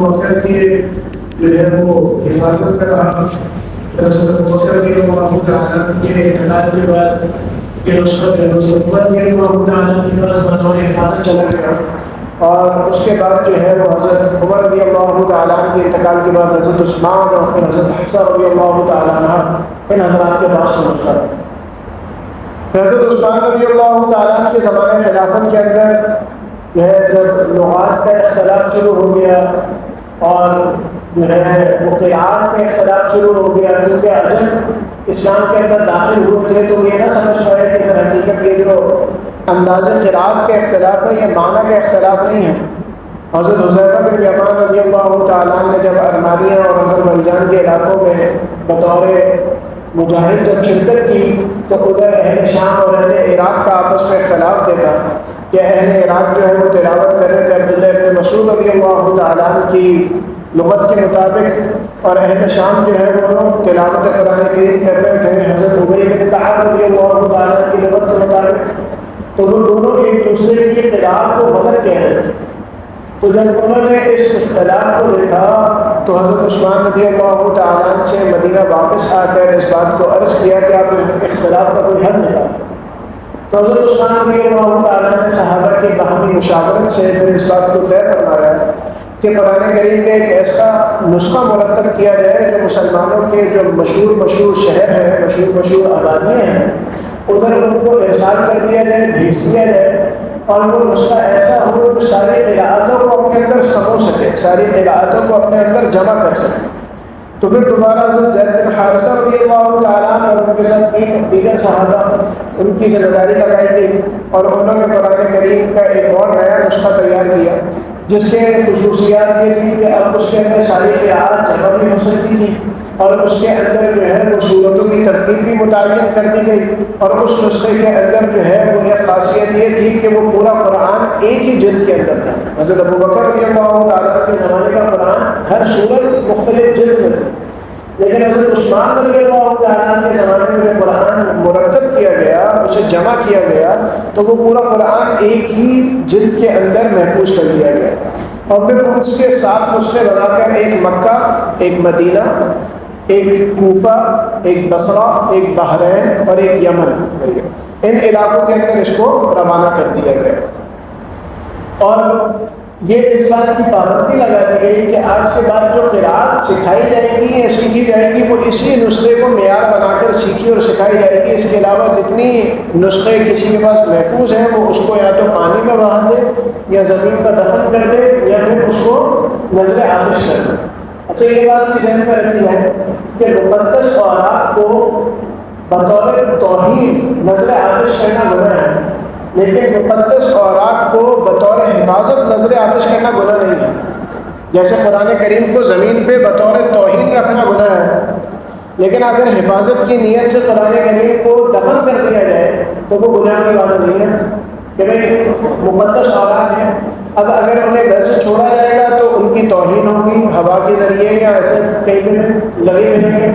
بکر کی جو ہے وہ حفاظت کر رہا. حضرت ابوبکر رضی اللہ تعالیٰ عنہ کے انتقال کے بعد یہ نسخت ہے عمر رضی اللہ تعالیٰ عنہ کی طرف بطور حفاظت چلا گیا. اور اس کے بعد جو ہے وہ حضرت عمر رضی اللہ تعالیٰ عنہ کے انتقال کے بعد حضرت عثمان اور پھر حضرت حفصہ رضی اللہ تعالیٰ عنہ ان حضرات کے پاس پہنچا. حضرت عثمان رضی اللہ تعالیٰ عنہ کے زمانے خلافت کے اندر جو ہے جب لغات کا اختلاف شروع ہو گیا اور جو ہے وقعات کا اختلاف شروع ہو گیا, کیونکہ عجم اسلام کے اندر داخل ہوئے تھے تو یہ نہ سمجھ پائے کہ در حقیقت یہ جو انداز قرات کا اختلاف ہے یہ معنی کا اختلاف نہیں ہے. حضرت حذیفہ بن یمان رضی اللہ تعالیٰ عنہ نے جب ارمانیہ اور آذربائیجان کے علاقوں میں بطور مجاہد جب شرکت کی تو ادھر اہل شام اور اہل عراق کا آپس میں اختلاف دیکھا کہ اہل عراق جو ہے وہ تلاوت کر رہے تھے عبداللہ ابن مسعود رضی اللہ تعالیٰ عنہ کی لغت کے مطابق, اور اہل شام جو ہے وہ تلاوت قرآن کریم کر رہے تھے حضرت ابی بن کعب رضی اللہ تعالیٰ عنہ کی لغت کے مطابق. تو وہ دونوں ایک دوسرے کی قراءت کو غلط کہہ رہے تھے. تو جب انہوں نے اس اختلاف کو دیکھا تو حضرت عثمان رضی اللہ تعالیٰ عنہ سے مدینہ واپس آ کر اس بات کو عرض کیا کہ آپ اختلاف کا کوئی حل نکالیں. تو حضرت عثمان رضی اللہ تعالیٰ عنہ نے صحابہ کی باہمی مشاورت سے پھر اس بات کو طے فرمایا کہ قرآن کریم کا ایک ایسا نسخہ مرتب کیا جائے جو مسلمانوں کے جو مشہور شہر ہیں, مشہور آبادیاں ہیں, ادھر ان کو ارسال کر دیا جائے, بھیج دیا جائے, اور وہ نسخہ ایسا ہو جو ساری قراءتوں کو اپنے اندر سمو سکے, ساری قراءتوں کو اپنے اندر جمع کر سکے. تو پھر دوبارہ حضرت زید بن حارثہ رضی اللہ تعالیٰ عنہ اور ان کے ساتھ تین دیگر صحابہ ان کی ذمہ داری لگائی گئی اور انہوں نے قرآن کریم کا ایک اور نیا نسخہ تیار کیا جس کے خصوصیات یہ تھی کہ اب اس کے اندر ساری قراءت جمع بھی ہو سکتی تھی اور اس کے اندر جو ہے وہ صورتوں کی ترتیب بھی متعین کر دی گئی. اور اس نسخے کے اندر جو ہے وہ ایک خاصیت یہ تھی کہ وہ پورا قرآن ایک ہی جلد کے اندر تھا. حضرت ابوبکر رضی اللہ تعالیٰ کے زمانے کا قرآن ہر صورت مختلف جلد میں تھی, لیکن حضرت عثمان رضی اللہ تعالیٰ کے زمانے میں قرآن مرتب کیا گیا, اسے جمع کیا گیا, تو وہ پورا قرآن ایک ہی جلد کے اندر محفوظ کر دیا گیا. اور پھر اس کے 7 نسخے بنا کر ایک مکہ, ایک مدینہ, ایک کوفہ, ایک بصرہ, ایک بحرین اور ایک یمن, ان علاقوں کے اندر اس کو روانہ کر دیا گیا. اور یہ اس بات کی پابندی لگا دی گئی کہ آج کے بعد جو قراءت سکھائی جائے گی یا سیکھی جائے گی وہ اسی نسخے کو معیار بنا کر سیکھی اور سکھائی جائے گی. اس کے علاوہ جتنی نسخے کسی کے پاس محفوظ ہیں وہ اس کو یا تو پانی میں بہا دے یا زمین پر دفن کر دے یا پھر اس کو نظر آتش کر دے. اچھا, یہ بات بھی ذہن میں رکھنی ہے کہ مقدس اوراق کو بطور توہین نظر آتش کرنا گناہ ہے, لیکن مقدس اوراق کو بطور حفاظت نظر آتش کرنا گناہ نہیں ہے. جیسے قرآن کریم کو زمین پہ بطور توہین رکھنا گناہ ہے, لیکن اگر حفاظت کی نیت سے قرآن کریم کو دفن کر دیا جائے تو وہ گناہ کی بات نہیں ہے کہ بھائی مقدس اوراق ہیں, اب اگر انہیں ویسے چھوڑا جائے گا تو ان کی توہین ہوگی ہوا کے ذریعے یا ایسے کئی دن لگے ملیں گے.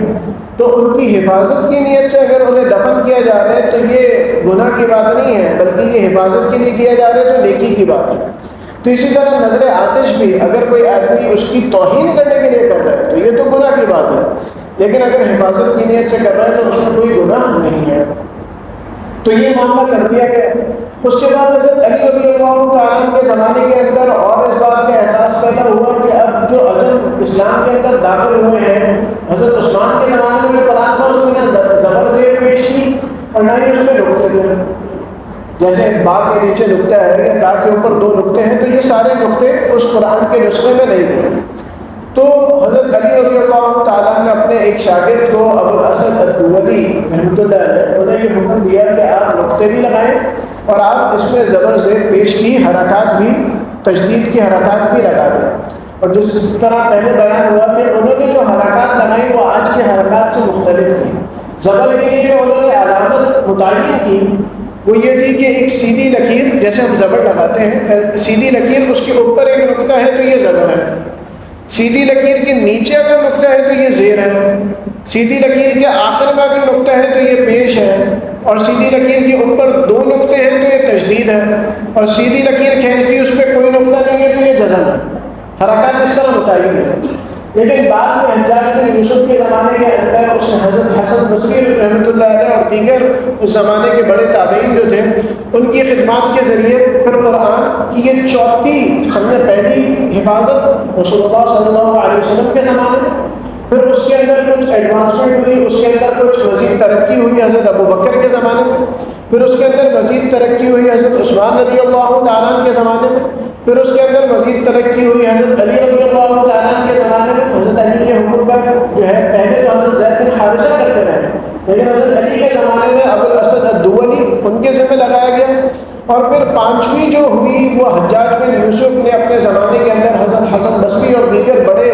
تو ان کی حفاظت کی نیت سے اگر انہیں دفن کیا جا رہا ہے تو یہ گناہ کی بات نہیں ہے, بلکہ یہ حفاظت کے لیے کیا جا رہا ہے تو نیکی کی بات ہے. تو اسی طرح نظر آتش بھی اگر کوئی آدمی اس کی توہین کرنے کے لیے کر رہا ہے تو یہ تو گناہ کی بات ہے, لیکن اگر حفاظت کی نیت سے کر رہا ہے تو اس میں کوئی گناہ نہیں ہے. تو یہ معاملہ کر دیا گیا. اس کے بعد حضرت علی رضی اللہ تعالیٰ کے زمانے کے اندر اور اس بات کا احساس پیدا ہوا کہ اب جو عجم اسلام کے اندر داخل ہوئے ہیں, حضرت عثمان کے زمانے میں قرآن تھا اس میں نہ زبر زیر پیش کی اور نہ ہی اس میں نقطے تھے. جیسے با کے نیچے نقطہ ہے یا تا کے اوپر 2 نقطے ہیں, تو یہ سارے نقطے اس قرآن کے نسخے میں نہیں تھے. تو حضرت علی رضی اللہ تعالیٰ نے اپنے ایک شاگرد کو ابو الاسد الدولی رحمۃ اللہ علیہ انہیں یہ حکم دیا کہ آپ نقطے بھی لگائیں اور آپ اس میں زبر زیر پیش کی حرکات بھی, تشدید کی حرکات بھی لگا دیں. اور جس طرح پہلے بیان ہوا کہ انہوں نے جو حرکات لگائی وہ آج کے حرکات سے مختلف تھی. زبر کے لیے جو انہوں نے علامت متعین کی وہ یہ تھی کہ ایک سیدھی لکیر, جیسے ہم زبر لگاتے ہیں سیدھی لکیر, اس کے اوپر ایک نقطہ ہے تو یہ زبر ہے, سیدھی لکیر کے نیچے اگر نقطہ ہے تو یہ زیر ہے, سیدھی لکیر کے آخر میں اگر نقطہ ہے تو یہ پیش ہے, اور سیدھی لکیر کے اوپر 2 نقطے ہیں تو یہ تشدید ہے, اور سیدھی لکیر کھینچ دی اس پہ کوئی نقطہ نہیں ہے تو یہ جزم ہے. حرکات اس طرح متعین ہے. لیکن بعد میں حجاج بن یوسف کے زمانے کے اندر اس نے حضرت حسن بصری رحمۃ اللہ علیہ اور دیگر اس زمانے کے بڑے تابعین جو تھے ان کی خدمات کے ذریعے پھر قرآن کی یہ چوتھی پہلی حفاظت رسول اللہ صلی اللہ علیہ وسلم کے زمانے میں، پھر اس کے اندر کچھ ایڈوانسمنٹ ہوئی، اس کے اندر کچھ مزید ترقی ہوئی حضرت ابو بکر کے زمانے میں، پھر اس کے اندر مزید ترقی ہوئی حضرت عثمان رضی اللہ تعالیٰ عنہ کے زمانے میں، پھر اس کے اندر مزید ترقی ہوئی حضرت علی رضی اللہ تعالیٰ عنہ کے زمانے میں. حضرت علی کے حکم پر جو ہے پہلے تو حضرت زید بن حارثہ کرتے رہے، لیکن حضرت علی کے زمانے میں ابو الاسد الدولی ان کے ذمہ لگایا گیا. اور پھر پانچویں جو ہوئی وہ حجاج بن یوسف نے اپنے زمانے کے اندر حضرت حسن بصری اور دیگر بڑے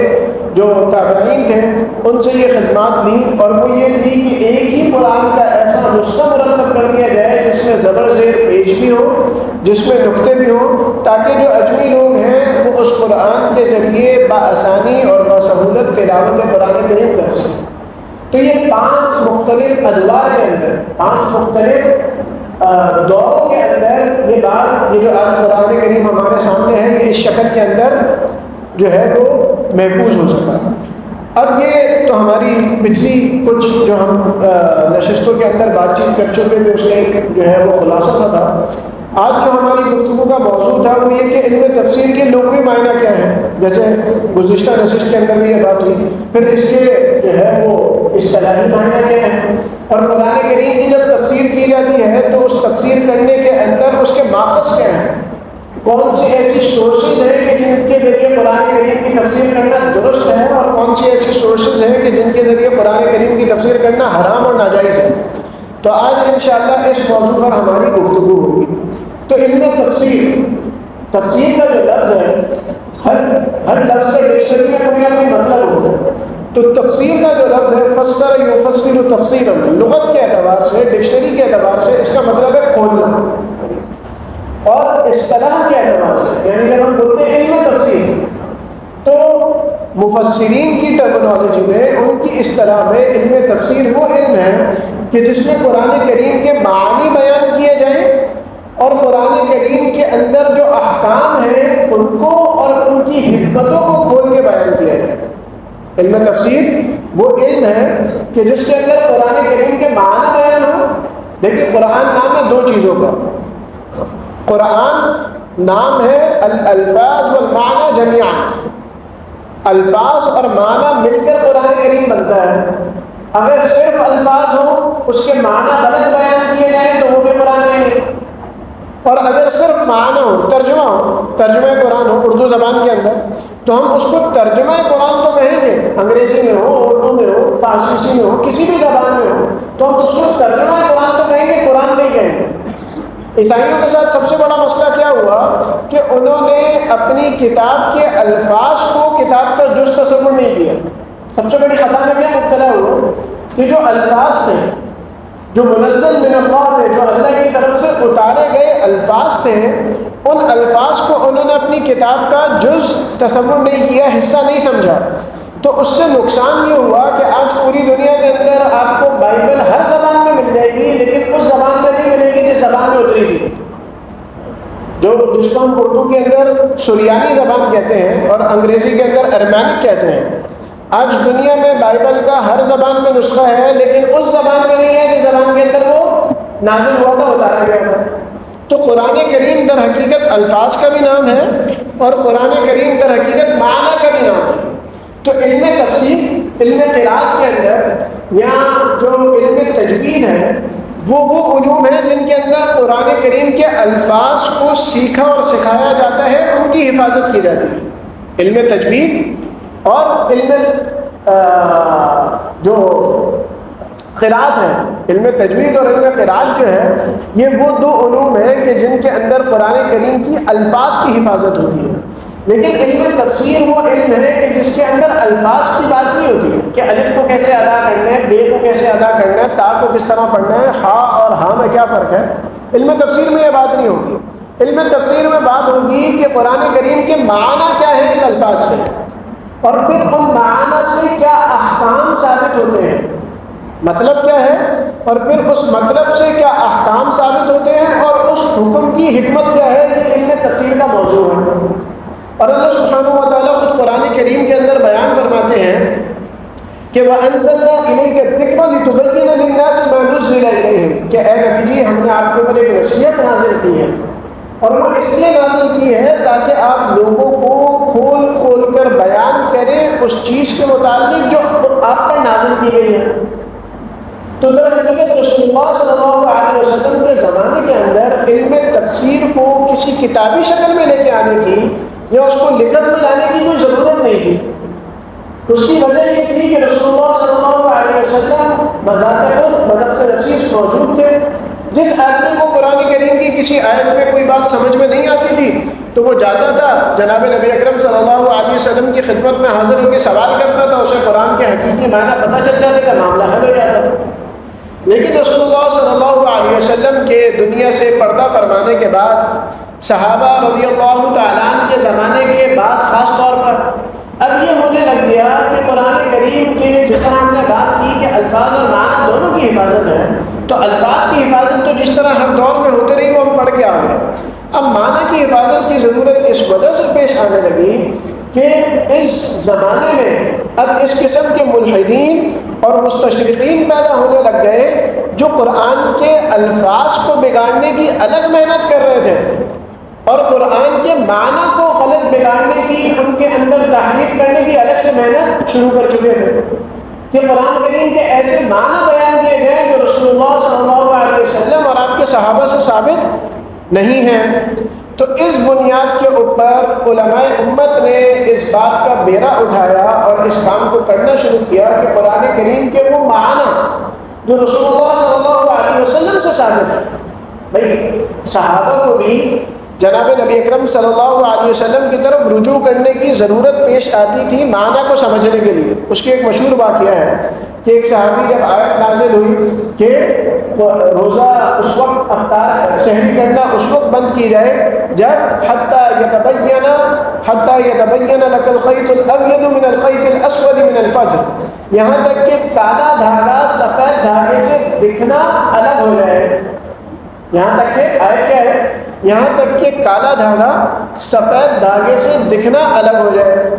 جو تابعین تھے ان سے یہ خدمات لی، اور وہ یہ تھی کہ ایک ہی قرآن کا ایسا نسخہ مرتب کر دیا جائے جس میں زبر زیر پیش بھی ہو، جس میں نقطے بھی ہوں، تاکہ جو اجمی لوگ ہیں وہ اس قرآن کے ذریعے بآسانی اور بسہولت تلاوت قرآن کریم کر سکیں. تو یہ 5 مختلف ادوار کے اندر، 5 مختلف دوروں کے اندر یہ بات، یہ جو آج قرآن کریم ہمارے سامنے ہے، یہ اس شکل کے اندر جو ہے وہ محفوظ ہو سکتا ہے. اب یہ تو ہماری پچھلی کچھ جو ہم نشستوں کے اندر بات چیت کر چکے تھے، اس کا ایک جو ہے وہ خلاصہ سا تھا. آج جو ہماری گفتگو کا موضوع تھا وہ یہ کہ علم تفسیر کے لغوی معنی کیا ہے، جیسے گزشتہ نشست کے اندر بھی یہ بات ہوئی. پھر اس کے جو ہے وہ اصطلاحی معنی کیا ہے، اور قرآن کریم کی جب تفسیر کی جاتی ہے تو اس تفسیر کرنے کے اندر اس کے ماخذ کیا ہیں، کون سی ایسی سورسز ہیں کہ جن کے ذریعے قرآن کریم کی تفسیر کرنا درست ہے، اور کون سی ایسی سورسز ہیں کہ جن کے ذریعے قرآن کریم کی تفسیر کرنا حرام اور ناجائز ہے. تو آج انشاءاللہ اس موضوع پر ہماری گفتگو ہوگی. تو علم تفسیر کا جو لفظ ہے، ہر لفظ کا ڈکشنری میں کوئی نہ کوئی مطلب ہوتا ہے. تو تفسیر کا جو لفظ ہے فسر یفسر تفسیرا، لغت کے اعتبار سے، ڈکشنری کے اعتبار سے اس کا مطلب ہے کھولنا، اور اصطلاح کے اعتبار سے یعنی جب ہم بولتے ہیں علم تفسیر تو مفسرین کی ٹرمنالوجی میں، ان کی اصطلاح میں علم تفسیر وہ علم ہے کہ جس میں قرآن کریم کے معانی بیان کیے جائیں اور قرآن کریم کے اندر جو احکام ہیں ان کو اور ان کی حکمتوں کو کھول کے بیان کیا جائے. علم تفسیر وہ علم ہے کہ جس کے اندر قرآن کریم کے معنی بیان ہو. لیکن قرآن نام ہے 2 چیزوں کا. قرآن نام ہے الالفاظ والمعنی جميعا، الفاظ اور معنی مل کر قرآن کریم بنتا ہے. اگر صرف الفاظ ہوں، اس کے معنی غلط بیان کیے جائیں تو وہ بھی قرآن نہیں ہے. اور اگر صرف معنی ہو، ترجمہ قرآن ہو اردو زبان کے اندر، تو ہم اس کو ترجمہ قرآن تو کہیں گے، انگریزی میں ہو، اردو میں ہو، فارسی میں ہو، کسی بھی زبان میں ہو تو ہم اس کو ترجمہ قرآن تو کہیں گے، قرآن نہیں کہیں گے. عیسائیوں کے ساتھ سب سے بڑا مسئلہ کیا ہوا کہ انہوں نے اپنی کتاب کے الفاظ کو کتاب کا جز تصور نہیں کیا. سب سے بڑی خطا میں کیا مبتلا ہوا کہ جو الفاظ تھے، جو منزل من اللہ تھے، جو اللہ کی طرف سے اتارے گئے الفاظ تھے، ان الفاظ کو انہوں نے اپنی کتاب کا جز تصور نہیں کیا، حصہ نہیں سمجھا. تو اس سے نقصان یہ ہوا کہ آج پوری دنیا کے اندر آپ کو بائبل ہر زبان میں مل جائے گی، لیکن اس زبان میں نہیں ملے گی جس زبان میں اتری تھی. جس کو ہم اردو کے اندر سریانی زبان کہتے ہیں اور انگریزی کے اندر ارمینک کہتے ہیں، آج دنیا میں بائبل کا ہر زبان میں نسخہ ہے، لیکن اس زبان میں نہیں ہے جس زبان کے اندر وہ نازل ہوا تھا، اتارا گیا تھا. تو قرآن کریم در حقیقت الفاظ کا بھی نام ہے اور قرآن کریم در حقیقت معنی کا بھی نام ہے. تو علم تفسیر، علم قرات کے اندر یا جو علم تجوید ہے وہ علوم ہیں جن کے اندر قرآن کریم کے الفاظ کو سیکھا اور سکھایا جاتا ہے، ان کی حفاظت کی جاتی ہے. علم تجوید اور علم جو قرات ہے، علم تجوید اور علم قرات جو ہے، یہ وہ 2 علوم ہیں کہ جن کے اندر قرآن کریم کی الفاظ کی حفاظت ہوتی ہے. لیکن علم تفسیر وہ علم ہے کہ جس کے اندر الفاظ کی بات نہیں ہوتی ہے کہ الف کو کیسے ادا کرنا ہے، بے کو کیسے ادا کرنا ہے، تا کو کس طرح پڑھنا ہے، ہا اور ہاں میں کیا فرق ہے. علم تفسیر میں یہ بات نہیں ہوگی. علم تفسیر میں بات ہوگی کہ قرآن کریم کے معنی کیا ہے اس الفاظ سے، اور پھر ان معنی سے کیا احکام ثابت ہوتے ہیں، مطلب کیا ہے، اور پھر اس مطلب سے کیا احکام ثابت ہوتے ہیں، اور اس حکم کی حکمت کیا ہے. یہ علم تفسیر کا موضوع ہے. اور اللہ سبحانہ و تعالیٰ خود قرآن کریم کے اندر بیان فرماتے ہیں کہ وَأَنزَلْنَا إِلَيْكَ الذِّكْرَ لِتُبَيِّنَ لِلنَّاسِ مَا نُزِّلَ إِلَيْهِمْ کہ اے نبی جی ہم نے آپ کے اوپر ایک نصیحت نازل کی ہے، اور وہ اس لیے نازل کی ہے تاکہ آپ لوگوں کو کھول کھول کر بیان کریں اس چیز کے متعلق جو آپ پر نازل کی گئی ہے۔ تو در حقیقت رسول اللہ صلی اللہ علیہ وسلم کے زمانے کے اندر علم تفسیر کو کسی کتابی شکل میں لے کے آنے کی یا اس کو لکھت میں لانے کی کوئی ضرورت نہیں تھی۔ اس کی وجہ یہ تھی کہ رسول اللہ صلی اللہ علیہ وسلم بذات خود بنفس نفیس موجود تھے۔ جس آدمی کو قرآن کریم کی کسی آیت میں کوئی بات سمجھ میں نہیں آتی تھی تو وہ جاتا تھا جناب نبی اکرم صلی اللہ علیہ وسلم کی خدمت میں حاضر ہو کے سوال کرتا تھا، اسے قرآن کے حقیقی معنی پتہ چل جانے کا معاملہ حل ہو جاتا تھا۔ لیکن رسول اللہ صلی اللہ علیہ وسلم کے دنیا سے پردہ فرمانے کے بعد صحابہ رضی اللہ تعالیٰ عنہ کے زمانے کے بعد خاص طور پر اب یہ ہونے لگ گیا کہ قرآن کریم کے جس طرح ہم نے بات کی کہ الفاظ اور معنی دونوں کی حفاظت ہے، تو الفاظ کی حفاظت تو جس طرح ہر دور میں ہوتے رہی وہ ہم پڑھ کے آ گئے، اب معنی کی حفاظت کی ضرورت اس وجہ سے پیش آنے لگی کہ اس زمانے میں اب اس قسم کے ملحدین اور مستشرقین پیدا ہونے لگ گئے جو قرآن کے الفاظ کو بگاڑنے کی الگ محنت کر رہے تھے اور قرآن کے معنی کو غلط بگاڑنے کی، ان کے اندر تحریف کرنے کی الگ سے محنت شروع کر چکے تھے کہ قرآن کریم کے ایسے معنی بیان کیے گئے جو رسول اللہ صلی اللہ علیہ وسلم اور آپ کے صحابہ سے ثابت نہیں ہیں۔ تو اس بنیاد کے اوپر علماء امت نے اس بات کا بیڑا اٹھایا اور اس کام کو کرنا شروع کیا کہ قرآن کریم کے وہ معنی جو رسول اللہ صلی اللہ علیہ وسلم سے ثابت ہے، بھئی صحابہ کو بھی جناب نبی اکرم صلی اللہ علیہ وسلم کی طرف رجوع کرنے کی ضرورت پیش آتی تھی معنی کو سمجھنے کے لیے۔ اس کی ایک مشہور واقعہ ہے کہ ایک صحابی جب آیت نازل ہوئی کہ روزہ اس وقت افطار سحری کرنا اس وقت بند کی جائے جب حتیٰ یتبین لک الخیط الابیض من الخیط الاسود من الفجر، یہاں تک کہ کالا دھاگا سفید دھاگے سے دکھنا الگ ہو جائے۔ یہاں تک کہ آیت کیا ہے؟ یہاں تک کہ کالا دھاگا سفید دھاگے سے دکھنا الگ ہو جائے۔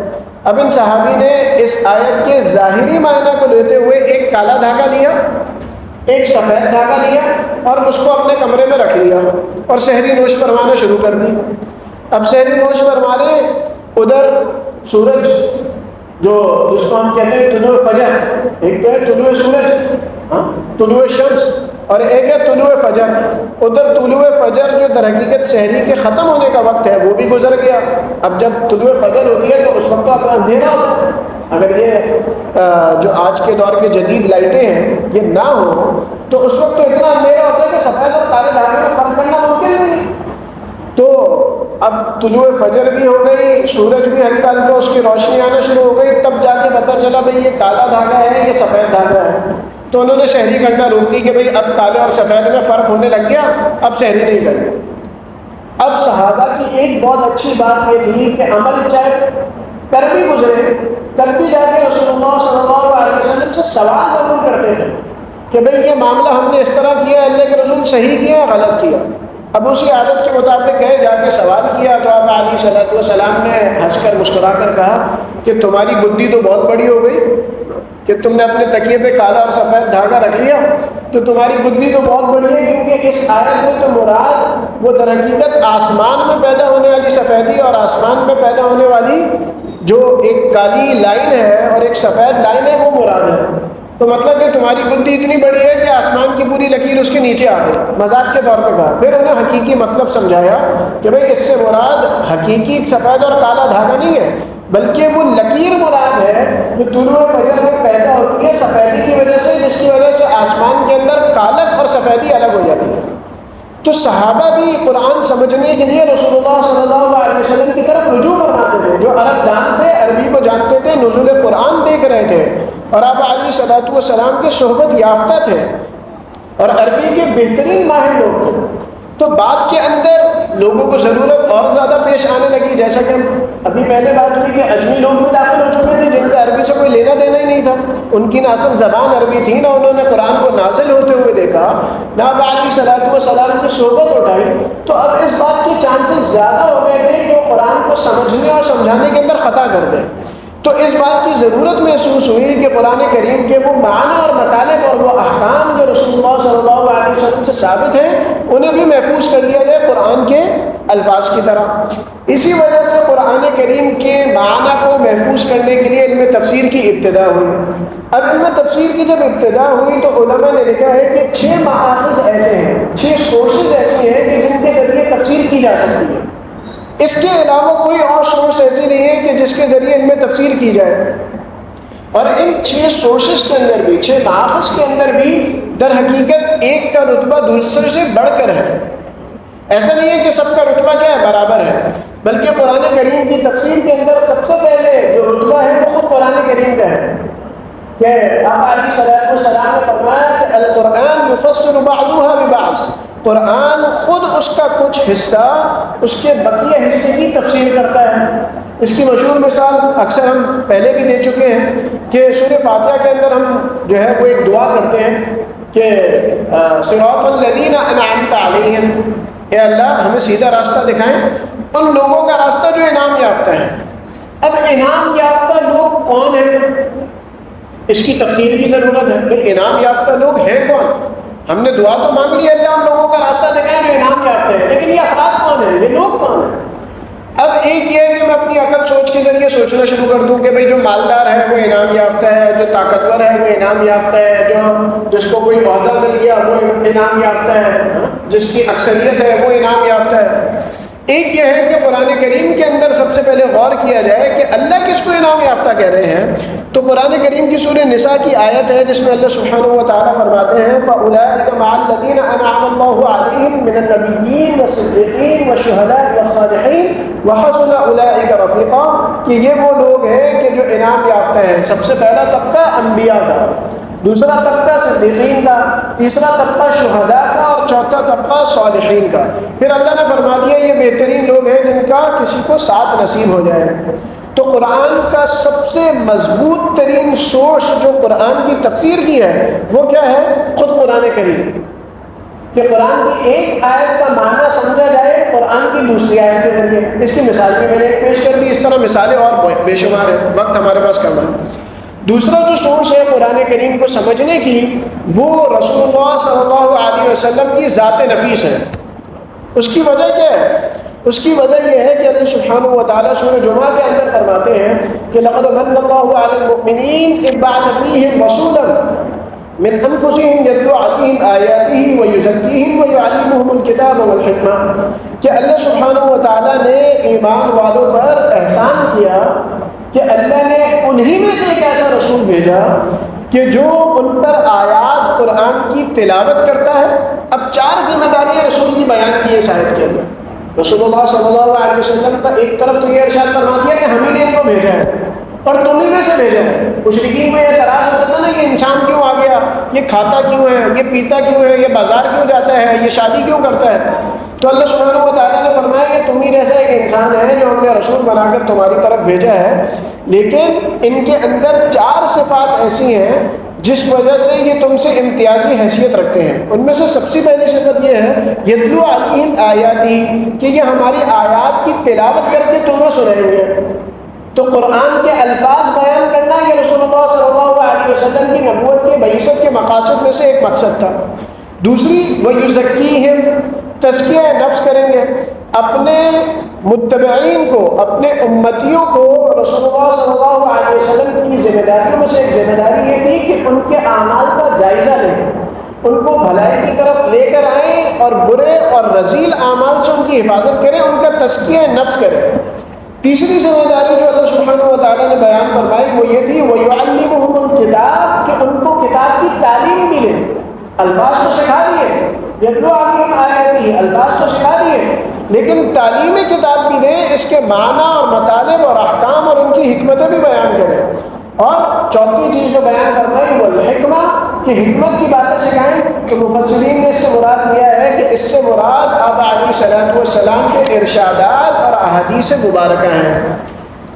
اب ان صحابی نے اس آیت کے ظاہری معنی کو لیتے ہوئے ایک کالا دھاگا لیا، ایک سفید دھاگا لیا اور اس کو اپنے کمرے میں رکھ لیا اور سحری نوش فرمانا شروع کر دی۔ اب سحری نوش فرمانے ادھر سورج جس کو ہم کہتے ہیں طلوع فجر، ایک تو ہے طلوع سورج، طلوع شمس، اور ایک ہے طلوع فجر۔ ادھر طلوع فجر جو در حقیقت سحری کے ختم ہونے کا وقت ہے وہ بھی گزر گیا۔ اب جب طلوع فجر ہوتی ہے تو اس وقت تو اپنا اندھیرا ہوتا ہے، اگر یہ جو آج کے دور کے جدید لائٹیں ہیں یہ نہ ہو تو اس وقت تو اتنا اندھیرا ہوتا ہے کہ سفید اور کالے دھاگے میں فرق کرنا ممکن نہیں۔ تو اب طلوع فجر بھی ہو گئی، سورج بھی ہلکا ہلکا اس کی روشنی آنا شروع ہو گئی، تب جا کے پتہ چلا بھئی یہ کالا دھاگا ہے یہ سفید دھاگا ہے۔ تو انہوں نے سحری کرنا روک دی کہ بھئی اب کالے اور سفید میں فرق ہونے لگ گیا، اب سحری نہیں کریں۔ اب صحابہ کی ایک بہت اچھی بات یہ تھی کہ عمل چاہے کر بھی گزرے تب بھی جا کے رسول اللہ صلی اللہ علیہ وسلم سے سوال ضرور کرتے تھے کہ بھئی یہ معاملہ ہم نے اس طرح کیا، اللہ کے رسول صحیح کیا غلط کیا۔ اب اسی عادت کے مطابق گئے، جا کے سوال کیا تو آپ علیہ صلاۃ والسلام نے ہنس کر مسکرا کر کہا کہ تمہاری بدھی تو بہت بڑی ہو گئی کہ تم نے اپنے تکیے پہ کالا اور سفید دھاگا رکھ لیا، تو تمہاری بدھی تو بہت بڑی ہے، کیونکہ اس آیت میں تو مراد وہ در حقیقت آسمان میں پیدا ہونے والی سفیدی اور آسمان میں پیدا ہونے والی جو ایک کالی لائن ہے اور ایک سفید لائن ہے وہ مراد ہے۔ تو مطلب کہ تمہاری بدھی اتنی بڑی ہے کہ آسمان کی پوری لکیر اس کے نیچے آ گئی، مذاق کے طور پہ کہا۔ پھر انہیں حقیقی مطلب سمجھایا کہ بھئی اس سے مراد حقیقی سفید اور کالا دھاگا نہیں ہے، بلکہ وہ لکیر مراد ہے جو طلوع فجر میں پیدا ہوتی ہے سفیدی کی وجہ سے، جس کی وجہ سے آسمان کے اندر کالک اور سفیدی الگ ہو جاتی ہے۔ تو صحابہ بھی قرآن سمجھنے کے لیے رسول اللہ صلی اللہ علیہ وسلم کی طرف رجوع فرماتے تھے، جو عرب دان تھے، عربی کو جانتے تھے، نزول قرآن دیکھ رہے تھے، اور آپ علیہ صلاۃ والسلام کے صحبت یافتہ تھے اور عربی کے بہترین ماہر لوگ تھے۔ تو بات کے اندر لوگوں کو ضرورت اور زیادہ پیش آنے لگی، جیسا کہ ابھی پہلے بات ہوئی کہ اجمی لوگ بھی داخل ہو چکے تھے جن کا عربی سے کوئی لینا دینا ہی نہیں تھا، ان کی نہ اصل زبان عربی تھی، نہ انہوں نے قرآن کو نازل ہوتے ہوئے دیکھا، نہ آپ علیہ صلاۃ والسلام کی صحبت اٹھائی، تو اب اس بات کے چانسز زیادہ ہو گئے تھے کہ وہ قرآن کو سمجھنے اور سمجھانے کے اندر خطا کر دیں۔ تو اس بات کی ضرورت محسوس ہوئی کہ قرآن کریم کے وہ معنی اور مطالب اور وہ احکام جو رسول اللہ صلی اللہ علیہ وسلم سے ثابت ہیں انہیں بھی محفوظ کر لیا جائے قرآن کے الفاظ کی طرح۔ اسی وجہ سے قرآن کریم کے معنی کو محفوظ کرنے کے لیے علم تفسیر کی ابتدا ہوئی۔ اب علم تفسیر کی جب ابتدا ہوئی تو علماء نے لکھا ہے کہ 6 مآخذ ایسے ہیں، 6 سورسز ایسی ہیں کہ جن کے ذریعے تفسیر کی جا سکتی ہے۔ اس کے علاوہ کوئی اور سورس ایسی نہیں ہے کہ جس کے ذریعے علم تفسیر کی جائے، اور ان 6 سورسز کے اندر بھی، 6 مآخذ کے اندر بھی در حقیقت ایک کا رتبہ دوسرے سے بڑھ کر ہے۔ ایسا نہیں ہے کہ سب کا رتبہ کیا ہے، برابر ہے، بلکہ قرآن کریم کی تفسیر کے اندر سب سے پہلے جو رتبہ ہے وہ خود قرآن کریم کا ہے، کہ آپ علیہ صلاۃ والسلام نے فرمایا کہ القرآن یفسر بعضها ببعض، قرآن خود اس کا کچھ حصہ اس کے بقیہ حصے کی تفسیر کرتا ہے۔ اس کی مشہور مثال اکثر ہم پہلے بھی دے چکے ہیں کہ سورہ فاتحہ کے اندر ہم جو ہے وہ ایک دعا کرتے ہیں کہ صراط الذین انعمت علیہم، اے اللہ ہمیں سیدھا راستہ دکھائیں ان لوگوں کا راستہ جو انعام یافتہ ہیں۔ اب انعام یافتہ لوگ کون ہیں، اس کی تفسیر کی ضرورت ہے کہ انعام یافتہ لوگ ہیں کون۔ ہم نے دعا تو مانگ لی اللہ ہم لوگوں کا راستہ دکھائیں جو انعام یافتہ ہے، لیکن یہ افراد کون ہیں، یہ لوگ کون ہیں۔ اب ایک یہ ہے کہ میں اپنی عقل سوچ کے ذریعے سوچنا شروع کر دوں کہ بھئی جو مالدار ہے وہ انعام یافتہ ہے، جو طاقتور ہے وہ انعام یافتہ ہے، جس کو کوئی عہدہ مل گیا وہ انعام یافتہ ہے، جس کی اکثریت ہے وہ انعام یافتہ ہے۔ ایک یہ ہے کہ قرآن کریم کے اندر سب سے پہلے غور کیا جائے کہ اللہ کس کو انعام یافتہ کہہ رہے ہیں، تو قرآن کریم کی سورہ نساء کی آیت ہے جس میں اللہ سبحانہ و تعالیٰ فرماتے ہیں فَأُولَٰئِكَ مَعَ الَّذِينَ أَنْعَمَ اللَّهُ عَلَيْهِم مِّنَ النَّبِيِّينَ وَالصِّدِّيقِينَ وَالشُّهَدَاءِ وَالصَّالِحِينَ وَحَسُنَ أُولَٰئِكَ رَفِيقًا، کہ یہ وہ لوگ ہیں کہ جو انعام یافتہ ہیں۔ سب سے پہلا طبقہ انبیاء کا، دوسرا طبقہ صدیقین کا، تیسرا طبقہ شہداء کا، اور چوتھا طبقہ صالحین کا۔ پھر اللہ نے فرما دیا یہ بہترین لوگ ہیں جن کا کسی کو ساتھ نصیب ہو جائے۔ تو قرآن کا سب سے مضبوط ترین سورس جو قرآن کی تفسیر کی ہے وہ کیا ہے، خود قرآن کریم، کہ قرآن کی ایک آیت کا معنی سمجھا جائے قرآن کی دوسری آیت کے ذریعے۔ اس کی مثال بھی میں نے پیش کر دی، اس طرح مثالیں اور بے شمار ہیں، وقت ہمارے پاس کم ہے۔ دوسرا جو سورس ہے قرآن کریم کو سمجھنے کی وہ رسول اللہ صلی اللہ علیہ وسلم کی ذات نفیس ہے۔ اس کی وجہ کیا ہے؟ اس کی وجہ یہ ہے کہ اللہ سبحانہ و تعالیٰ سورہ جمعہ کے اندر فرماتے ہیں کہ لَقَدْ مَنَّ اللَّهُ عَلَى الْمُؤْمِنِينَ إِذْ بَعَثَ فِيهِمْ رَسُولًا مِّنْ أَنفُسِهِمْ يَتْلُو عَلَيْهِمْ آيَاتِهِ وَيُزَكِّيهِمْ وَيُعَلِّمُهُمُ الْكِتَابَ وَالْحِكْمَةَ، کہ اللہ سبحانہ و تعالیٰ نے ایمان والوں پر احسان کیا کہ اللہ نے انہی میں سے ایک ایسا رسول بھیجا کہ جو ان پر آیات قرآن کی تلاوت کرتا ہے۔ اب 4 ذمہ داریاں رسول کی بیان کی ہے اس آیت کے اندر۔ رسول اللہ صلی اللہ علیہ وسلم کا ایک طرف تو یہ ارشاد فرما دیا کہ ہم ہی نے ان کو بھیجا ہے اور تمہیں میں سے بھیجا ہے۔ مشرکین کو یہ اعتراض ہوتا تھا نا یہ انسان کیوں آ گیا، یہ کھاتا کیوں ہے، یہ پیتا کیوں ہے، یہ بازار کیوں جاتا ہے، یہ شادی کیوں کرتا ہے، تو اللہ سبحانہ و تعالیٰ نے فرمایا یہ تم ہی جیسا ایک انسان ہے جو ہم نے رسول بنا کر تمہاری طرف بھیجا ہے، لیکن ان کے اندر 4 صفات ایسی ہیں جس وجہ سے یہ تم سے امتیازی حیثیت رکھتے ہیں۔ ان میں سے سب سے پہلی صفت یہ ہے یتلو علیہم آیاتی، کہ یہ ہماری آیات کی تلاوت کر کے تمہیں سنائیں گے۔ تو قرآن کے الفاظ بیان کرنا یہ رسول اللہ صلی اللہ علیہ وسلم کی نبوت کے بعثت کے مقاصد میں سے ایک مقصد تھا۔ دوسری وَيُزَكِّيهِمْ، تزکیہ نفس کریں گے، اپنے متبعین کو، اپنے امتیوں کو رسول اللہ صلی اللہ علیہ وسلم کی ذمہ داریوں میں سے ایک ذمہ داری یہ تھی کہ ان کے اعمال کا جائزہ لیں، ان کو بھلائی کی طرف لے کر آئیں اور برے اور رذیل اعمال سے ان کی حفاظت کریں، ان کا تزکیہ نفس کریں۔ تیسری ذمہ داری جو اللہ سبحانہ و تعالیٰ نے بیان فرمائی وہ یہ تھی وَيُعَلِّمُهُمُ الْكِتَابَ، کہ ان کو کتاب کی تعلیم بھی لیں۔ الفاظ تو سکھا دیے، یتلو علیہم آیاتہ، الفاظ تو سکھا دیے، لیکن تعلیم کتاب بھی دیں، اس کے معنی اور مطالب اور احکام اور ان کی حکمتیں بھی بیان کریں۔ اور چوتھی چیز جو بیان فرمائی وہ الحکمہ، کہ حکمت کی باتیں سکھائیں۔ تو مفسرین نے اس سے مراد لیا ہے کہ اس سے مراد آپ علیہ صلاۃ والسلام کے ارشادات اور احادیث مبارکہ ہیں۔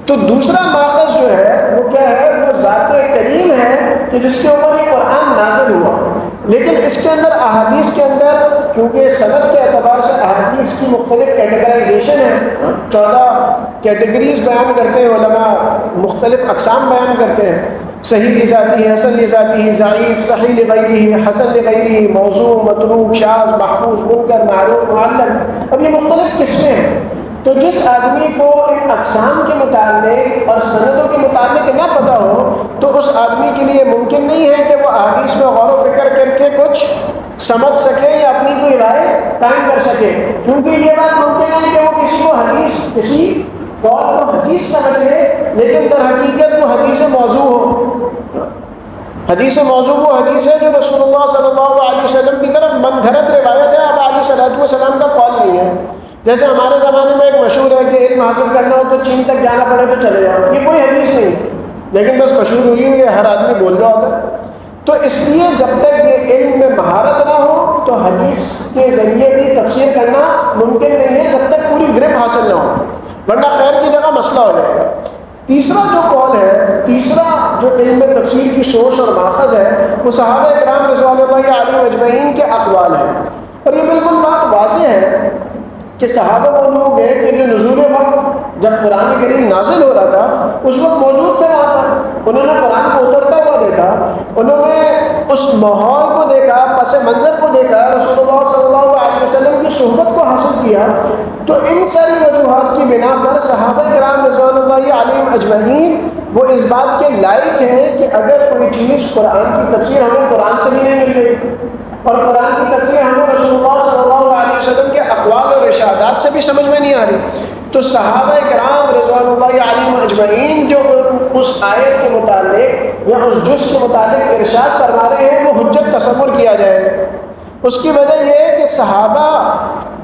تو دوسرا ماخذ جو ہے وہ کیا ہے، وہ ذات کہ جس کے اوپر یہ قرآن نازل ہوا، لیکن اس کے اندر احادیث کے اندر کیونکہ سند کے اعتبار سے احادیث کی مختلف کیٹیگرائزیشن ہے، 14 کیٹیگریز بیان کرتے ہیں علماء، مختلف اقسام بیان کرتے ہیں، صحیح لذاتی ہے، حسن لذاتی ہے، ضعیف، صحیح لغیرہ، حسن لغیرہ، موضوع، متروک، شاذ، محفوظ، منکر، معروف، معلل، اب یہ مختلف قسمیں ہیں۔ تو جس آدمی کو ان اقسام کے متعلق اور سندوں کے متعلق نہ پتہ ہو تو اس آدمی کے لیے ممکن نہیں ہے کہ وہ احادیث میں غور و فکر کر کے کچھ سمجھ سکے یا اپنی کوئی رائے قائم کر سکے، کیونکہ یہ بات ممکن ہے کہ وہ کسی کو حدیث، کسی قول کو حدیث سمجھ لے لیکن در حقیقت وہ حدیث موضوع ہو۔ حدیث موضوع وہ حدیث ہے جو رسول اللہ صلی اللہ علیہ وسلم کی طرف من گھڑت روایت ہے، اب علیہ صلاۃ والسلام کا قول نہیں ہے۔ جیسے ہمارے زمانے میں ایک مشہور ہے کہ علم حاصل کرنا ہو تو چین تک جانا پڑے تو چلے جاؤ، یہ کوئی حدیث نہیں، لیکن بس مشہور ہوئی ہوئی ہے، ہر آدمی بول رہا ہوتا ہے۔ تو اس لیے جب تک یہ علم میں مہارت نہ ہو تو حدیث کے ذریعے بھی تفسیر کرنا ممکن نہیں ہے جب تک پوری گرپ حاصل نہ ہو، ورنہ خیر کی جگہ مسئلہ ہو جائے گا۔ تیسرا جو قول ہے، تیسرا جو علم تفسیر کی سورس اور ماخذ ہے، وہ صحابہ کرام رضوان اللہ علیہم اجمعین کے اقوال ہیں، اور یہ بالکل بات واضح ہے کہ صحابہ وہ لوگ ہیں کہ جو نزول وقت جب قرآن کریم نازل ہو رہا تھا اس وقت موجود تھے وہاں پر، انہوں نے قرآن کو اترتا ہوا دیکھا، انہوں نے اس ماحول کو دیکھا، پس منظر کو دیکھا، رسول اللہ صلی اللہ علیہ وسلم کی صحبت کو حاصل کیا۔ تو ان ساری وجوہات کی بنا پر صحابہ کرام رضوان اللہ علیہم اجمعین وہ اس بات کے لائق ہیں کہ اگر کوئی چیز قرآن کی تفسیر ہمیں قرآن سے بھی نہیں مل رہی اور قرآن کی تفسیر ہمیں رسول اللہ صلی اللہ علیہ وسلم کے اقوال اور ارشادات سے بھی سمجھ میں نہیں آ رہی، تو صحابہ کرام رضوان اللہ علیہم اجمعین جو اس آیت کے متعلق یا اس جز کے متعلق ارشاد فرما رہے ہیں وہ حجت تصور کیا جائے۔ اس کی وجہ یہ ہے کہ صحابہ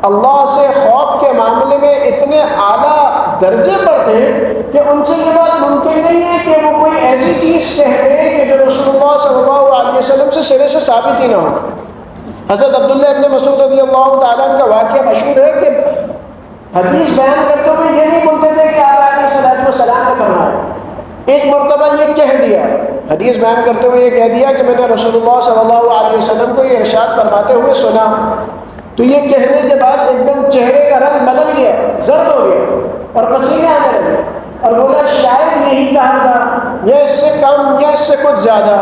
اللہ سے خوف کے معاملے میں اتنے اعلیٰ درجے پر تھے کہ ان سے یہ بات ممکن نہیں ہے کہ وہ کوئی ایسی چیز کہہ دیں کہ جو رسول اللہ صلی اللہ علیہ وسلم سے سرے سے ثابت ہی نہ ہو۔ حضرت عبداللہ ابن مسعود رضی اللہ تعالیٰ عنہ کا واقعہ مشہور ہے کہ حدیث بیان کرتے ہوئے یہ نہیں بولتے تھے کہ آپ علیہ الصلوۃ والسلام نے فرمایا، ایک مرتبہ یہ کہہ دیا، حدیث بیان کرتے ہوئے یہ کہہ دیا کہ میں نے رسول اللہ صلی اللہ علیہ وسلم کو یہ ارشاد فرماتے ہوئے سنا، تو یہ کہنے کے بعد ایک دم چہرے کا رنگ بدل گیا، زرد ہو گیا اور پسینے آنے لگے اور بولا شاید یہی کہا تھا یا اس سے کم یا اس سے کچھ زیادہ۔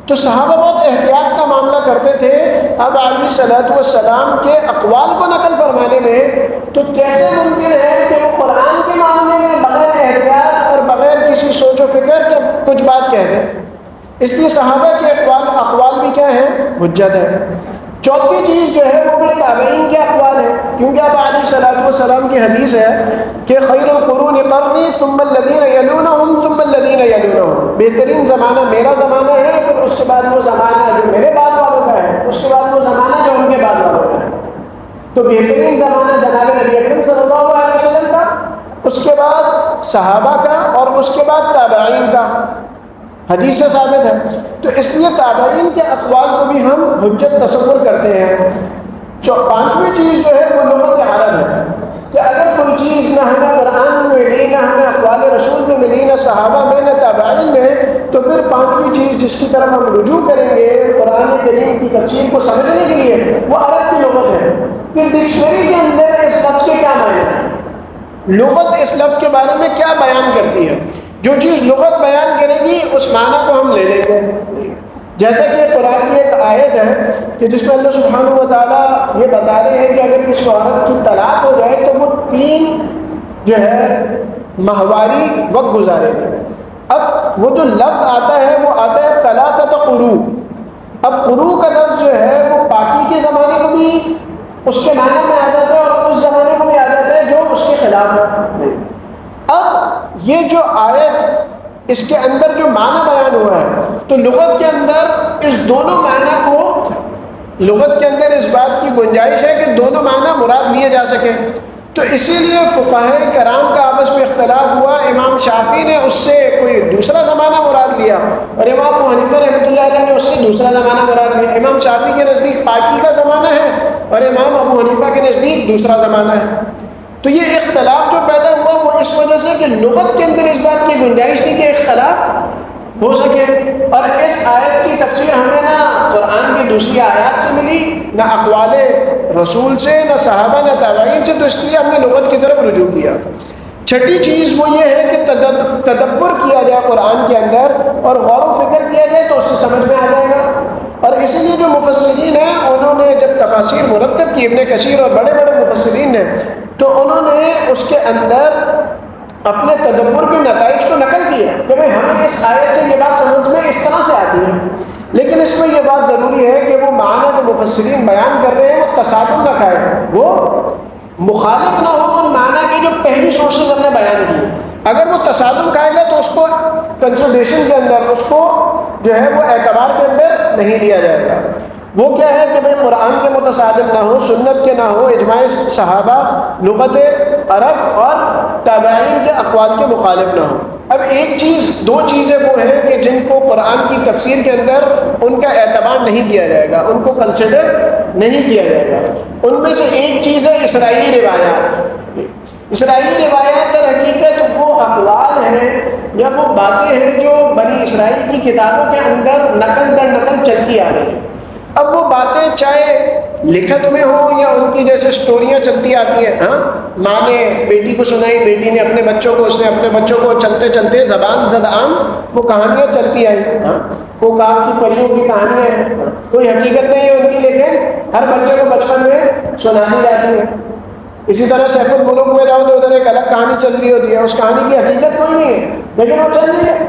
تو صحابہ بہت احتیاط کا معاملہ کرتے تھے، اب علیہ صلاۃ والسلام کے اقوال کو نقل فرمانے میں تو کیسے ممکن ہے کہ وہ قرآن کے معاملے میں بغیر احتیاط اور بغیر کسی سوچ و فکر کے کچھ بات کہہ دیں۔ اس لیے صحابہ کے اقوال بھی کیا ہیں؟ حجت ہے۔ چوتھی چیز جو ہے وہ پھر تابعین کے اقوال ہے، کیونکہ اب علیہ صلاۃ والسلام کی حدیث ہے کہ خیر القرون قرنی ثم الذین یلونہم ثم الذین یلونہم، بہترین زمانہ میرا زمانہ ہے، پھر اس کے بعد وہ زمانہ جو میرے بعد والوں کا ہے، اس کے بعد وہ زمانہ جو ان کے بعد والوں کا ہے۔ تو بہترین زمانہ جناب نبی اکرم صلی اللہ علیہ وسلم کا، اس کے بعد صحابہ کا اور اس کے بعد تابعین کا، حدیث سے ثابت ہے۔ تو اس لیے تابعین کے اقوال کو بھی ہم حجت تصور کرتے ہیں۔ پانچویں چیز جو ہے وہ لغت عرب ہے، کہ اگر کوئی چیز نہ ہمیں قرآن میں ملی، نہ ہمیں اقوال رسول میں ملی، نہ صحابہ میں، نہ تابعین میں، تو پھر پانچویں چیز جس کی طرف ہم رجوع کریں گے قرآن کریم کی تفسیر کو سمجھنے کے لیے وہ عرب کی لغت ہے۔ پھر ڈکشنری کے اندر اس لفظ کے کیا معنی ہیں، لغت اس لفظ کے بارے میں کیا بیان کرتی ہے، جو چیز لغت بیان کرے گی اس معنی کو ہم لے لیں گے۔ جیسا کہ قرآن کی ایک آیت ہے کہ جس میں اللہ سبحانہ و تعالیٰ یہ بتا رہے ہیں کہ اگر کسی عورت کی طلاق ہو جائے تو وہ 3 جو ہے ماہواری وقت گزارے گی۔ اب وہ جو لفظ آتا ہے وہ آتا ہے ثلاثۃ قروء۔ اب قروء کا لفظ جو ہے وہ پاکی کے زمانے کو بھی اس کے معنی میں آ جاتا ہے اور اس زمانے کو بھی آ جاتا ہے جو اس کے خلاف ہے۔ اب یہ جو آیت اس کے اندر جو معنی بیان ہوا ہے تو لغت کے اندر اس دونوں معنی کو، لغت کے اندر اس بات کی گنجائش ہے کہ دونوں معنی مراد لیے جا سکیں، تو اسی لیے فقہاء کرام کا آپس میں اختلاف ہوا۔ امام شافعی نے اس سے کوئی دوسرا زمانہ مراد لیا اور امام ابو حنیفہ رحمۃ اللہ علیہ نے اس سے دوسرا زمانہ مراد لیا۔ امام شافعی کے نزدیک پاکی کا زمانہ ہے اور امام ابو حنیفہ کے نزدیک دوسرا زمانہ ہے۔ تو یہ اختلاف جو پیدا ہوا وہ اس وجہ سے کہ لغت کے اندر اس بات کی گنجائش تھی کہ اختلاف ہو سکے. اور اس آیت کی تفسیر ہمیں نہ قرآن کی دوسری آیات سے ملی، نہ اقوال رسول سے، نہ صحابہ، نہ تابعین سے، تو اس لیے ہم نے لغت کی طرف رجوع کیا. چھٹی چیز وہ یہ ہے کہ تدبر کیا جائے قرآن کے اندر اور غور و فکر کیا جائے تو اس سے سمجھ میں آ جائے گا. اور اسی لیے جو مفسرین ہیں انہوں نے جب تفاسیر مرتب کی، ابن کثیر اور بڑے بڑے مفسرین نے، تو انہوں نے اس کے اندر اپنے تدبر کے نتائج کو نقل کیا کہ بھائی ہمیں اس آیت سے یہ بات سمجھ میں اس طرح سے آتی ہے، لیکن اس میں یہ بات ضروری ہے کہ وہ معنی جو مفسرین بیان کر رہے ہیں وہ تصادم نہ کھائے، وہ مخالف نہ ہو ان معنی کی جو پہلی سورسز ہم نے بیان کی. اگر وہ تصادم کھائے گا تو اس کو کنسیڈریشن کے اندر، اس کو جو ہے وہ اعتبار کے اندر نہیں لیا جائے گا. وہ کیا ہے کہ بھائی قرآن کے متصادم نہ ہو، سنت کے نہ ہو، اجماع صحابہ، لغت عرب اور تابعین کے اقوال کے مخالف نہ ہو. اب ایک چیز، دو چیزیں وہ ہیں کہ جن کو قرآن کی تفسیر کے اندر ان کا اعتبار نہیں کیا جائے گا، ان کو کنسیڈر نہیں کیا جائے گا. ان میں سے ایک چیز ہے اسرائیلی روایات. اسرائیلی روایات در حقیقت وہ اقوال ہیں یا وہ باتیں ہیں جو بنی اسرائیل کی کتابوں کے اندر نقل در نقل چلتی آ رہی ہیں. اب وہ باتیں چاہے لکھت میں ہوں یا ان کی جیسے سٹوریاں چلتی آتی ہیں، ہاں ماں نے بیٹی کو سنائی، بیٹی نے اپنے بچوں کو، اس نے اپنے بچوں کو، چلتے چلتے زبان زد عام وہ کہانیاں چلتی آئی. ہاں وہ کاف کی پریوں کی کہانیاں ہیں، کوئی حقیقت نہیں ہے ان کی، لیکن ہر بچے کو بچپن میں سنا دی جاتی ہے. اسی طرح سیف الملوک میں جاؤ تو ادھر ایک الگ کہانی چل رہی ہوتی ہے، اس کہانی کی حقیقت کوئی نہیں ہے لیکن وہ چل رہی ہے.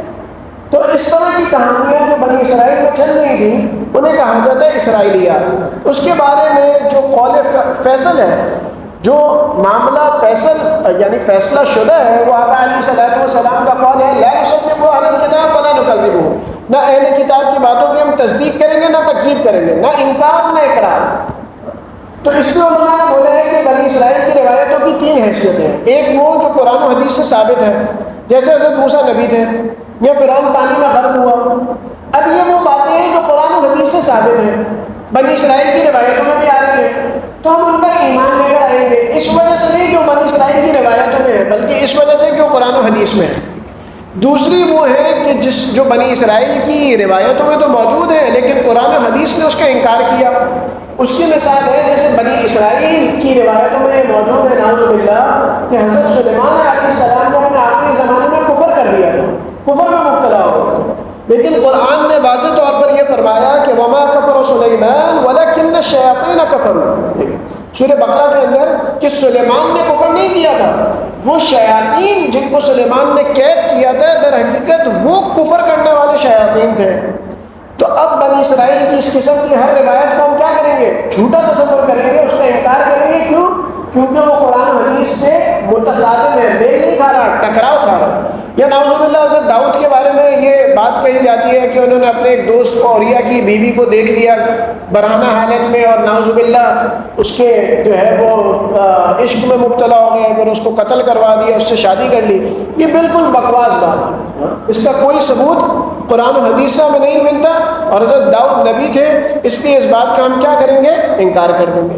تو اس طرح کی کہانیاں جو بنی اسرائیل میں چل رہی تھیں انہیں کہا جاتا ہے اسرائیلیات. اس کے بارے میں جو قول فیصل ہے، جو معاملہ فیصل یعنی فیصلہ شدہ ہے، وہ آقا علیہ الصلوۃ والسلام کا قول ہے، لا نصدق اہل الکتاب ولا نکذبہ، نہ اہل کتاب کی باتوں کی ہم تصدیق کریں گے نہ تکذیب کریں گے، نہ انکار نہ اقرار. تو اس میں علماء نے بولا ہے کہ بنی اسرائیل کی روایتوں کی تین حیثیتیں ہیں. ایک وہ جو قرآن و حدیث سے ثابت ہے، جیسے حضرت موسیٰ نبی تھے یا فرعون پانی میں غرق ہوا. اب یہ وہ باتیں ہیں جو قرآن و حدیث سے ثابت ہیں، بنی اسرائیل کی روایتوں میں بھی آ رہی ہیں، تو ہم ان پر ایمان لے کر آئیں گے. اس وجہ سے نہیں کہ وہ بنی اسرائیل کی روایتوں میں ہے، بلکہ اس وجہ سے کہ وہ قرآن و حدیث میں ہے. دوسری وہ ہے کہ جو بنی اسرائیل کی روایتوں میں تو موجود ہے لیکن قرآن و حدیث نے اس کا انکار کیا. اس کی مثال ہے جیسے بنی اسرائیل کی روایتوں میں موجود ہے نعوذ باللہ کہ حضرت سلیمان علیہ السلام نے اپنے آخری زمانے میں کفر کر دیا تھا، کفر میں مبتلا ہو گیا. لیکن قرآن نے واضح طور پر یہ فرمایا کہ وما کفر سلیمان ولکن الشیاطین کفروا. سورہ بقرہ کے اندر کہ سلیمان نے کفر نہیں کیا تھا، وہ شیاطین جن کو سلیمان نے قید کیا تھا در حقیقت وہ کفر کرنے والے شیاطین تھے. تو اب بنی اسرائیل کی اس قسم کی ہر روایت کو ہم کیا کریں گے؟ جھوٹا تصور کریں گے، اس کا انکار کریں گے. کیوں؟ کیونکہ وہ قرآن و حدیث سے متصادم ہے، میل نہیں کھا رہا، ٹکراؤ کھا رہا. یا نعوذ باللہ حضرت داؤد کے بارے میں یہ بات کہی جاتی ہے کہ انہوں نے اپنے ایک دوست اوریا کی بیوی کو دیکھ لیا برہنہ حالت میں اور نعوذ باللہ اس کے جو ہے وہ عشق میں مبتلا ہو گئے، پھر اس کو قتل کروا دیا، اس سے شادی کر لی. یہ بالکل بکواس بات ہے، اس کا کوئی ثبوت قرآن و حدیث سے ہمیں نہیں ملتا. اور حضرت داؤد نبی تھے، اس لیے اس بات کا ہم کیا کریں گے؟ انکار کر دیں گے.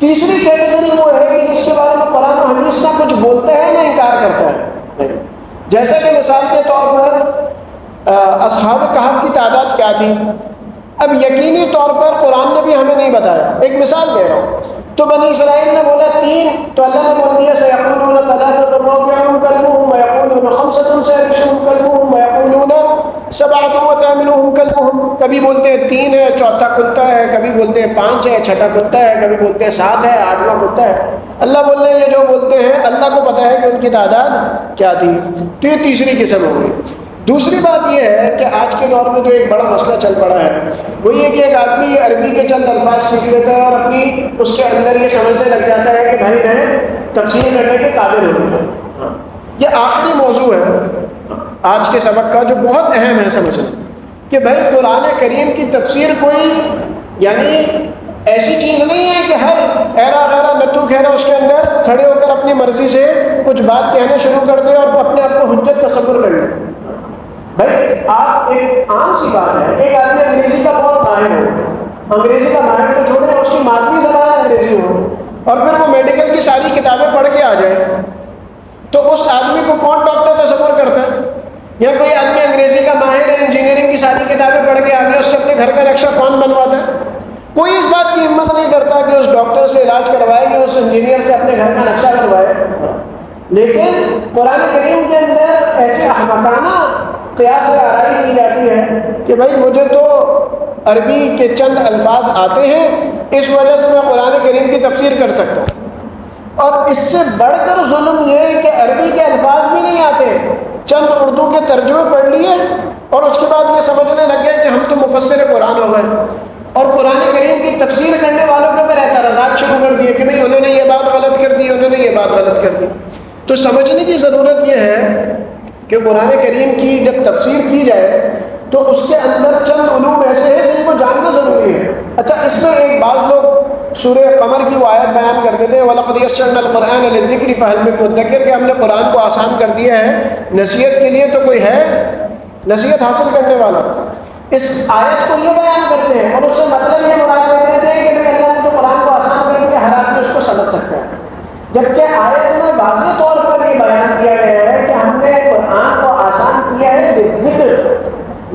تیسری کیٹیگری وہ ہے کہ جس کے بارے میں قرآن و حدیث نہ کچھ بولتے ہیں نہ انکار کرتا ہے. جیسا کہ مثال کے طور پر اصحاب کہف کی تعداد کیا تھی؟ اب یقینی طور پر قرآن نے بھی ہمیں نہیں بتایا. ایک مثال دے رہا ہوں. تو بنی اسرائیل نے بولا 3، تو اللہ نے بول دیا سیقولون ثلاثۃ رابعهم کلبهم ویقولون خمسۃ سادسهم کلبهم ویقولون سبعۃ وثامنهم کلبهم. کبھی بولتے ہیں 3 ہے، چوتھا کتا ہے، کبھی بولتے ہیں 5 ہے، چھٹا کتا ہے، کبھی بولتے ہیں 7 ہے، 8واں کتا ہے. اللہ بول رہے ہیں یہ جو بولتے ہیں اللہ کو پتہ ہے کہ ان کی تعداد کیا تھی. تو یہ تیسری قسم ہو گئی. دوسری بات یہ ہے کہ آج کے دور میں جو ایک بڑا مسئلہ چل پڑا ہے وہ یہ کہ ایک آدمی عربی کے چند الفاظ سیکھ لیتا ہے اور اپنی اس کے اندر یہ سمجھنے لگ جاتا ہے کہ بھائی میں تفسیر کرنے کے قابل ہوں. یہ آخری موضوع ہے آج کے سبق کا جو بہت اہم ہے سمجھنا، کہ بھائی قرآن کریم کی تفسیر کوئی یعنی ایسی چیز نہیں ہے کہ ہر ایرا غیرہ نتو خیرہ اس کے اندر کھڑے ہو کر اپنی مرضی سے کچھ بات کہنے شروع کر دے اور اپنے آپ کو حجت تصور کر لے. بھائی آپ ایک عام سی بات ہے، ایک آدمی انگریزی کا بہت ماہر ہو، انگریزی کا ماہر تو چھوڑیں اس کی مادری زبان انگریزی ہو اور پھر وہ میڈیکل کی ساری کتابیں پڑھ کے آ جائے، تو اس آدمی کو کون ڈاکٹر تصور کرتا ہے؟ یا کوئی آدمی انگریزی کا ماہر ہے، انجینئرنگ کی ساری کتابیں پڑھ کے آگے اس سے اپنے گھر کا نقشہ کون بنواتا ہے؟ کوئی اس بات کی ہمت نہیں کرتا کہ اس ڈاکٹر سے علاج کروائے یا اس انجینئر سے اپنے گھر کا نقشہ بنوائے. لیکن قرآن کریم کے اندر ایسے احمقانہ قیاس آرائی کی جاتی ہے کہ بھائی مجھے تو عربی کے چند الفاظ آتے ہیں، اس وجہ سے میں قرآن کریم کی تفسیر کر سکتا ہوں. اور اس سے بڑھ کر ظلم یہ ہے کہ عربی کے الفاظ بھی نہیں آتے، چند اردو کے ترجمے پڑھ لیے اور اس کے بعد یہ سمجھنے لگ گئے کہ ہم تو مفسر قرآن ہو گئے، اور قرآن کریم کی تفسیر کرنے والوں کے اوپر اعتراضات شروع کر دیے کہ بھئی انہوں نے یہ بات غلط کر دی، انہوں نے یہ بات غلط کر دی. تو سمجھنے کی ضرورت یہ ہے کہ قرآن کریم کی جب تفسیر کی جائے تو اس کے اندر چند علوم ایسے ہیں جن کو جاننا ضروری ہے. اچھا، اس میں ایک بعض لوگ سورہ قمر کی وہ آیت بیان کر دیتے ہیں وَلَقَدْ يَسَّرْنَا الْقُرْآنَ لِلذِّكْرِ فَهَلْ مِن مُدَّكِرٍ، کہ ہم نے قرآن کو آسان کر دیا ہے نصیحت کے لیے، تو کوئی ہے نصیحت حاصل کرنے والا؟ اس آیت کو یہ بیان کرتے ہیں اور اس سے مطلب یہ مراد دیتے ہیں کہ بھئی اللہ نے تو قرآن کو آسان کر دیا، ہر آدمی اس کو سمجھ سکتا ہے. جبکہ آیت میں واضح طور پر یہ بیان کیا گیا ہے کہ ہم نے قرآن کو آسان کیا ہے ذکر،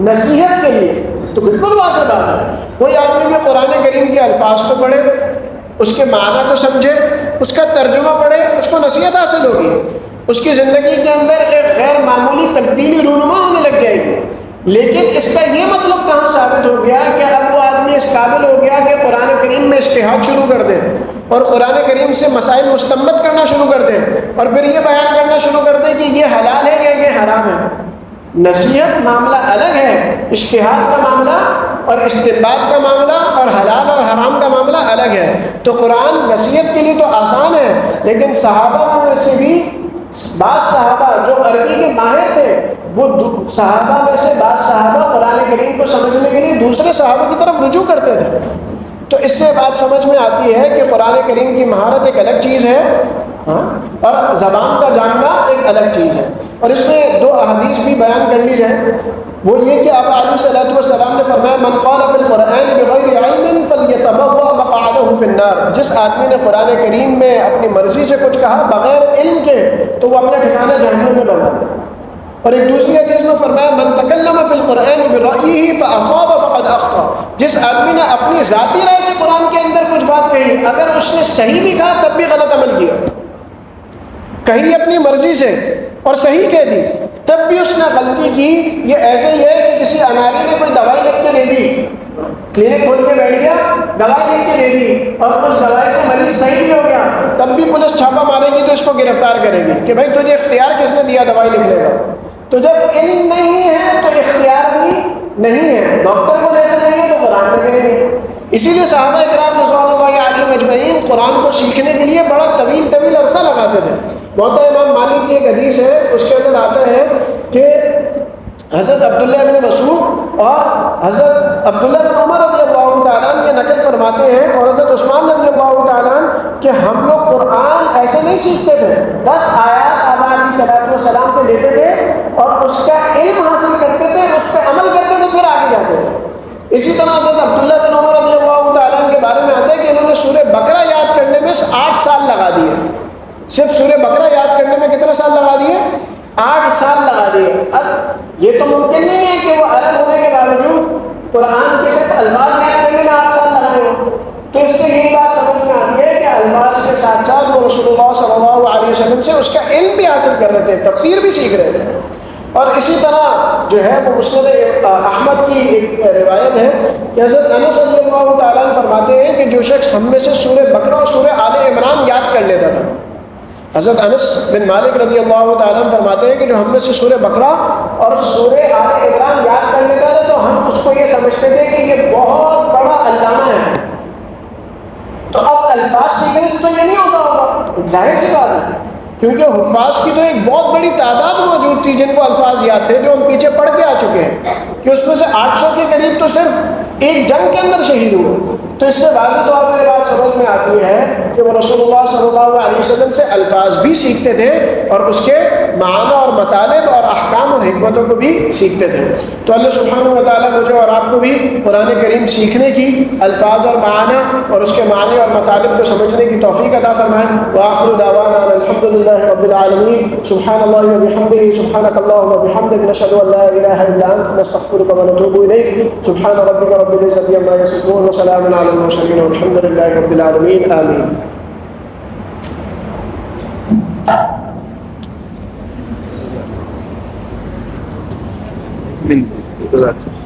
نصیحت کے لیے. تو بالکل واضح بات ہے. کوئی آدمی بھی قرآن کریم کے الفاظ کو پڑھے، اس کے معنی کو سمجھے، اس کا ترجمہ پڑھے، اس کو نصیحت حاصل ہوگی، اس کی زندگی کے اندر ایک غیر معمولی تبدیلی رونما ہونے لگ جائے گی. لیکن اس کا یہ مطلب کہاں ثابت ہو گیا کہ اب وہ آدمی اس قابل ہو گیا کہ قرآن کریم میں اجتہاد شروع کر دے اور قرآن کریم سے مسائل مستنبط کرنا شروع کر دے اور پھر یہ بیان کرنا شروع کر دے کہ یہ حلال ہے یا یہ حرام ہے. نصیحت معاملہ الگ ہے، اجتہاد کا معاملہ اور استنباط کا معاملہ اور حلال اور حرام کا معاملہ الگ ہے. تو قرآن نصیحت کے لیے تو آسان ہے، لیکن صحابہ میں سے بھی بعض صحابہ جو عربی کے ماہر تھے، وہ صحابہ میں سے بعض صحابہ قرآن کریم کو سمجھنے کے لیے دوسرے صحابہ کی طرف رجوع کرتے تھے. تو اس سے بات سمجھ میں آتی ہے کہ قرآن کریم کی مہارت ایک الگ چیز ہے اور زبان کا جاننا ایک الگ چیز ہے. اور اس میں دو احادیث بھی بیان کر لی جائیں. وہ یہ کہ آپ علیہ الصلوۃ والسلام نے فرمایا من قال فی القرآن بغیر علم فلیتبوأ مقعدہ فی النار، جس آدمی نے قرآن کریم میں اپنی مرضی سے کچھ کہا بغیر علم کے تو وہ اپنا ٹھکانہ جہنم میں بنا. اور ایک دوسری حدیث میں فرمایا من تکلم فی القرآن برأیہ فاصاب فقد اخطأ، جس آدمی نے اپنی ذاتی رائے سے قرآن کے اندر کچھ بات کہی، اگر اس نے صحیح بھی کہا تب بھی غلط عمل کیا، کہی اپنی مرضی سے اور صحیح کہہ دی تب بھی اس نے غلطی کی. یہ ایسے ہی ہے کہ کسی اناری نے کوئی دوائی لکھ کے دے دی، کلینک کھول کے بیٹھ گیا، دوائی لکھ کے دے دی اور اس دوائی سے مریض صحیح بھی ہو گیا، تب بھی پولیس چھاپا مارے گی تو اس کو گرفتار کرے گی کہ بھائی تجھے اختیار کس نے دیا دوائی لکھنے کا. تو جب علم نہیں ہے تو اختیار بھی نہیں ہے. ڈاکٹر کو جیسے نہیں ہے تو قرآن میں بھی نہیں. اسی لیے صحابہ کرام رضوان اللہ علیہم اجمعین قرآن کو سیکھنے کے لیے بڑا طویل عرصہ لگاتے تھے. موطا امام مالک کی ایک حدیث ہے، اس کے اندر آتا ہے کہ حضرت عبداللہ بن مسعود اور حضرت عبداللہ بن عمر رضی اللہ تعالیٰ عنہ یہ نقل فرماتے ہیں اور حضرت عثمان رضی اللہ تعالیٰ عنہ کہ ہم لوگ قرآن ایسے نہیں سیکھتے تھے، 10 آیات آبا علیہ الصلوۃ والسلام سے لیتے تھے اور اس کا علم حاصل کرتے تھے، اس پہ عمل کرتے تھے، پھر آگے جاتے تھے. اسی طرح حضرت عبداللہ بن عمر رضی اللہ تعالیٰ عنہ کے بارے میں آتا ہے کہ انہوں نے سورہ بقرہ یاد کرنے میں 8 سال لگا دیے. صرف سورہ بقرہ یاد کرنے میں کتنے سال لگا دیے؟ 8 سال لگا دیے. اب یہ تو ممکن نہیں ہے کہ وہ عرب ہونے کے باوجود قرآن کے صرف الفاظ یاد کرنے میں 8 سال لگائے ہوں. تو اس سے یہی بات سمجھ میں آتی ہے کہ الفاظ کے ساتھ ساتھ وہ رسول اللہ صلی اللہ علیہ وسلم سے اس کا علم بھی حاصل کر رہے تھے، تفسیر بھی سیکھ رہے تھے. اور اسی طرح جو ہے وہ مسند احمد کی ایک روایت ہے کہ حضرت انس رضی اللہ تعالیٰ عنہ فرماتے ہیں کہ جو شخص ہم میں سے سورہ بقرہ اور سورہ آل عمران یاد کر لیتا تھا، حضرت انس بن مالک رضی اللہ تعالیٰ عنہ فرماتے ہیں کہ جو ہم میں سے سورہ بقرہ اور سورہ آل عمران یاد کر لیتا تھا تو ہم اس کو یہ سمجھتے تھے کہ یہ بہت بڑا علامہ ہے. تو اب الفاظ سیکھنے سے تو یہ نہیں ہوتا ہوگا، ظاہر سی بات ہے، کیونکہ حفاظ کی تو ایک بہت بڑی تعداد موجود تھی جن کو الفاظ یاد تھے، جو ہم پیچھے پڑھ کے آ چکے ہیں کہ اس میں سے 800 کے قریب تو صرف ایک جنگ کے اندر شہید ہوئے. تو اس سے واضح طور پر یہ بات سمجھ میں آتی ہے کہ وہ رسول اللہ صلی اللہ علیہ وسلم سے الفاظ بھی سیکھتے تھے اور اس کے معنی اور مطالب اور احکام اور حکمتوں کو بھی سیکھتے تھے. تو اللہ سبحانہ و تعالیٰ مجھے اور آپ کو بھی قرآن کریم سیکھنے کی، الفاظ اور معنی اور اس کے معنی اور مطالب کو سمجھنے کی توفیق عطا فرمائے. وآخر دعوانا الحمد للہ رب العالمین. سبحان اللہ وبحمدہ، سبحانک اللہم وبحمدک، نشہد ان لا الہ الا انت، نستغفرک ونتوب الیک. سبحان ربک رب العزۃ عما یصفون وسلام علی المرسلین والحمد للہ رب العالمین. آمین. بالکل.